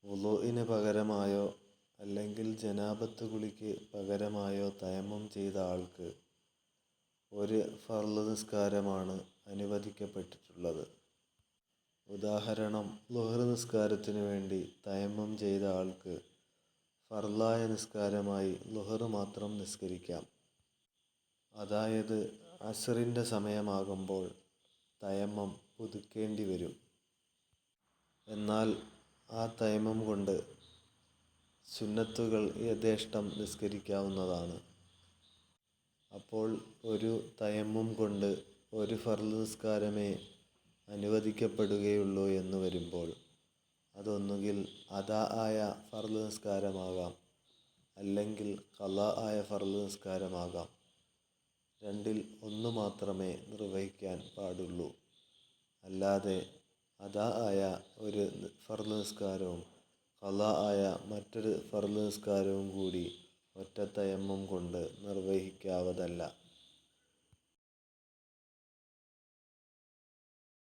വുളുഇന് പകരമായോ അല്ലെങ്കിൽ ജനാബത്ത് കുളിക്ക് പകരമായോ തയമ്മം ചെയ്ത ആൾക്ക് ഒരു ഫർള് നിസ്കാരമാണ് അനുവദിക്കപ്പെട്ടിട്ടുള്ളത്. ഉദാഹരണം, ളുഹർ നിസ്കാരത്തിനു വേണ്ടി തയമ്മം ചെയ്ത ആൾക്ക് ഫർളായ നിസ്കാരമായി ളുഹർ മാത്രം നിസ്കരിക്കാം. അതായത് അസ്റിൻ്റെ സമയമാകുമ്പോൾ തയമ്മം പുതുക്കേണ്ടി വരും. എന്നാൽ ആ തയമ്മം കൊണ്ട് സുന്നത്തുകൾ യഥേഷ്ടം നിസ്കരിക്കാവുന്നതാണ്. അപ്പോൾ ഒരു തയമ്മം കൊണ്ട് ഒരു ഫർള് നിസ്കാരമേ അനുവദിക്കപ്പെടുകയുള്ളൂ എന്ന് വരുമ്പോൾ അതൊന്നുകിൽ അദാ ആയ ഫർള് നിസ്കാരമാകാം, അല്ലെങ്കിൽ ഖളാ ആയ ഫർള് നിസ്കാരമാകാം. രണ്ടിൽ ഒന്ന് മാത്രമേ നിർവഹിക്കാൻ പാടുള്ളൂ. അല്ലാതെ അദാ ആയ ഒരു ഫർള് നിസ്കാരവും ഖളാ ആയ മറ്റൊരു ഫർള് നിസ്കാരവും കൂടി ഒറ്റ തയമ്മം കൊണ്ട് നിർവഹിക്കാവതല്ല.